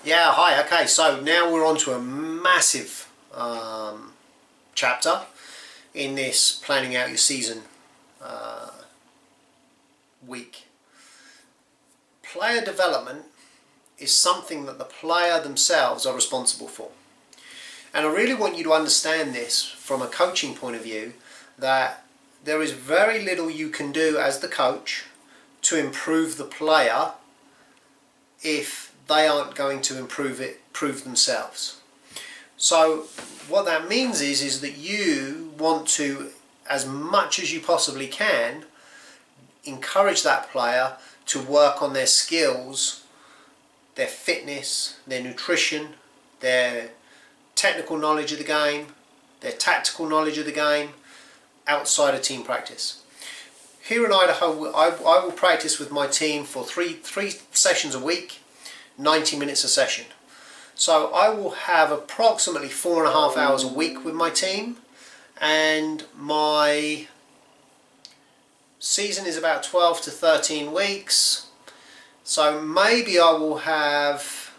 Yeah, hi. Okay, so now we're on to a massive chapter in this planning out your season week. Player development is something that the player themselves are responsible for. And I really want you to understand this from a coaching point of view, that there is very little you can do as the coach to improve the player if they aren't going to improve themselves. So what that means is that you want to, as much as you possibly can, encourage that player to work on their skills, their fitness, their nutrition, their technical knowledge of the game, their tactical knowledge of the game, outside of team practice. Here in Idaho, I will practice with my team for three sessions a week, 90 minutes a session. So I will have approximately 4.5 hours a week with my team, and my season is about 12 to 13 weeks. So maybe I will have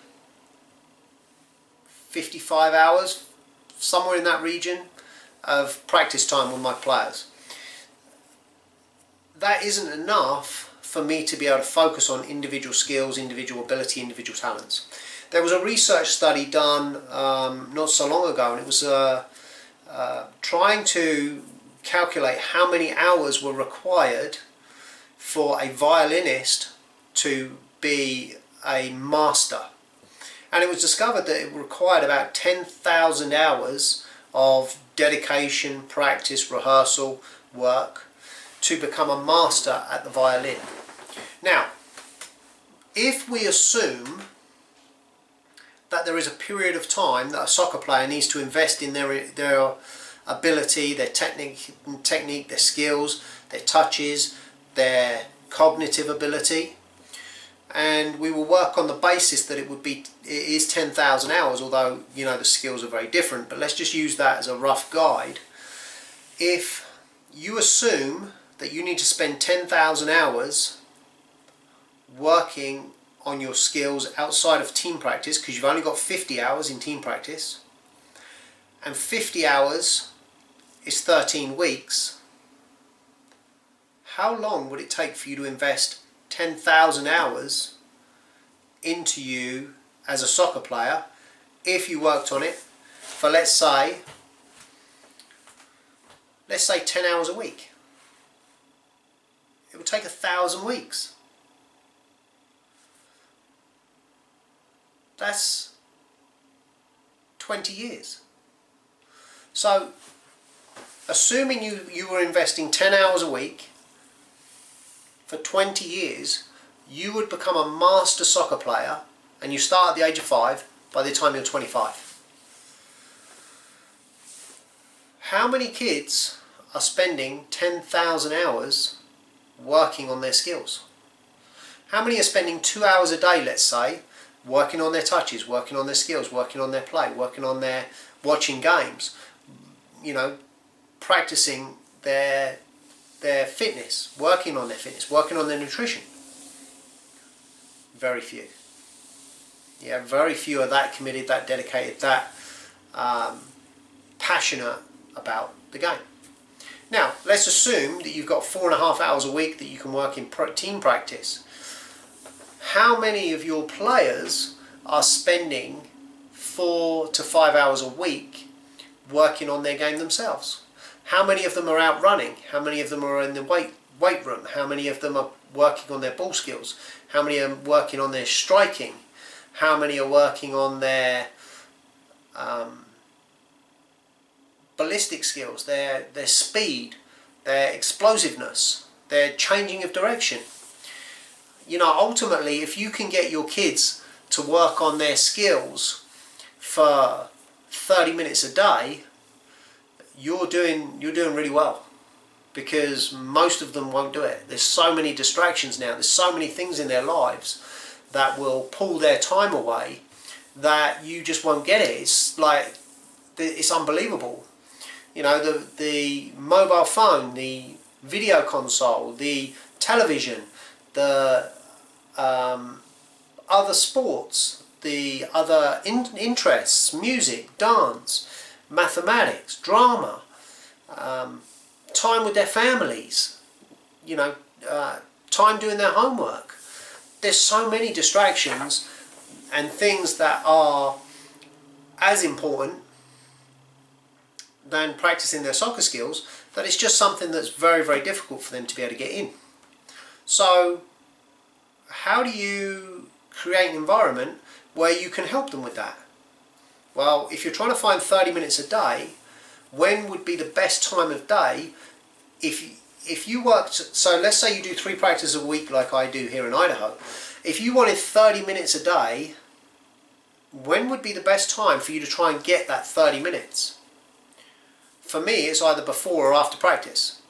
55 hours, somewhere in that region, of practice time with my players. That isn't enough for me to be able to focus on individual skills, individual ability, individual talents. There was a research study done not so long ago, and it was trying to calculate how many hours were required for a violinist to be a master. And it was discovered that it required about 10,000 hours of dedication, practice, rehearsal, work to become a master at the violin. Now, if we assume that there is a period of time that a soccer player needs to invest in their ability, their technique, their skills, their touches, their cognitive ability, and we will work on the basis that it is 10,000 hours, although the skills are very different, but let's just use that as a rough guide. If you assume that you need to spend 10,000 hours working on your skills outside of team practice, because you've only got 50 hours in team practice, and 50 hours is 13 weeks, how long would it take for you to invest 10,000 hours into you as a soccer player if you worked on it for, let's say 10 hours a week? It would take 1,000 weeks. That's 20 years. So assuming you were investing 10 hours a week for 20 years, you would become a master soccer player, and you start at the age of 5 by the time you're 25. How many kids are spending 10,000 hours working on their skills? How many are spending 2 hours a day, let's say, working on their touches, working on their skills, working on their play, working on their watching games, practicing their fitness, working on their fitness, working on their nutrition? Very few. Yeah, very few are that committed, that dedicated, that passionate about the game. Now, let's assume that you've got 4.5 hours a week that you can work in team practice. How many of your players are spending 4 to 5 hours a week working on their game themselves? How many of them are out running? How many of them are in the weight room? How many of them are working on their ball skills? How many are working on their striking? How many are working on their ballistic skills, their speed, their explosiveness, their changing of direction? Ultimately, if you can get your kids to work on their skills for 30 minutes a day, you're doing really well, because most of them won't do it. There's so many distractions now, there's so many things in their lives that will pull their time away that you just won't get it. It's unbelievable. The mobile phone, the video console, the television, the other sports, the other interests, music, dance, mathematics, drama, time with their families, you know, time doing their homework. There's so many distractions and things that are as important than practicing their soccer skills, that it's just something that's very, very difficult for them to be able to get in. So how do you create an environment where you can help them with that? Well, if you're trying to find 30 minutes a day, when would be the best time of day? If you worked, so let's say you do 3 practices a week like I do here in Idaho. If you wanted 30 minutes a day, when would be the best time for you to try and get that 30 minutes? For me, it's either before or after practice.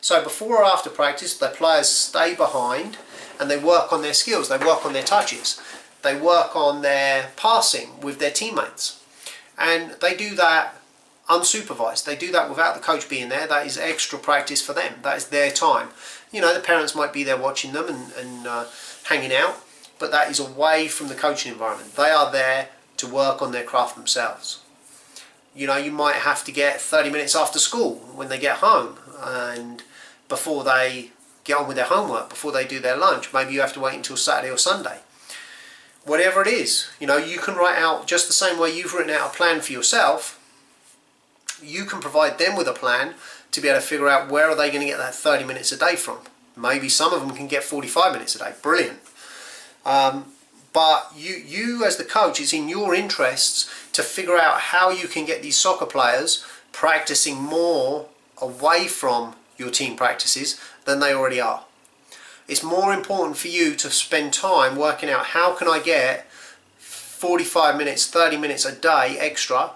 So before or after practice, the players stay behind and they work on their skills, they work on their touches, they work on their passing with their teammates. And they do that unsupervised. They do that without the coach being there. That is extra practice for them. That is their time. You know, the parents might be there watching them and hanging out, but that is away from the coaching environment. They are there to work on their craft themselves. You know, you might have to get 30 minutes after school when they get home and before they get on with their homework, before they do their lunch. Maybe you have to wait until Saturday or Sunday. Whatever it is, you know, you can write out, just the same way you've written out a plan for yourself, you can provide them with a plan to be able to figure out where are they going to get that 30 minutes a day from. Maybe some of them can get 45 minutes a day. Brilliant. But you as the coach, it's in your interests to figure out how you can get these soccer players practicing more away from your team practices than they already are. It's more important for you to spend time working out how can I get 45 minutes, 30 minutes a day extra,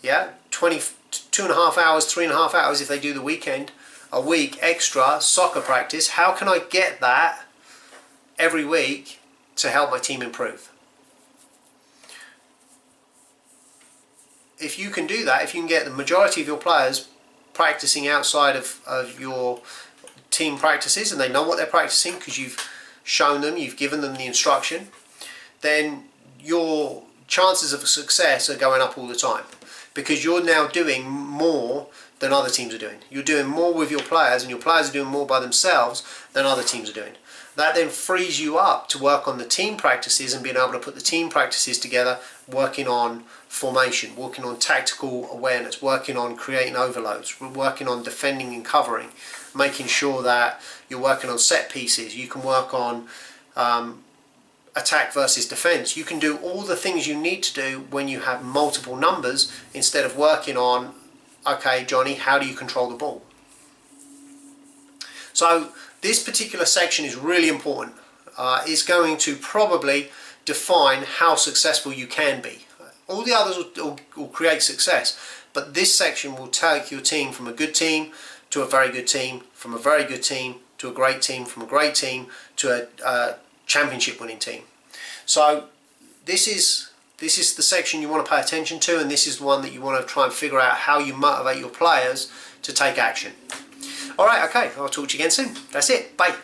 yeah, 2.5 hours, 3.5 hours if they do the weekend, a week extra soccer practice. How can I get that every week to help my team improve? If you can do that, if you can get the majority of your players practicing outside of your team practices and they know what they're practicing because you've shown them, you've given them the instruction, then your chances of success are going up all the time because you're now doing more than other teams are doing. You're doing more with your players and your players are doing more by themselves than other teams are doing. That then frees you up to work on the team practices and being able to put the team practices together, working on formation, working on tactical awareness, working on creating overloads, working on defending and covering, making sure that you're working on set pieces. You can work on attack versus defense. You can do all the things you need to do when you have multiple numbers instead of working on, okay, Johnny, how do you control the ball? So this particular section is really important. It's going to probably define how successful you can be. All the others will create success, but this section will take your team from a good team to a very good team, from a very good team to a great team, from a great team to a championship winning team. So this is the section you want to pay attention to, and this is the one that you want to try and figure out how you motivate your players to take action. Alright, okay, I'll talk to you again soon. That's it. Bye.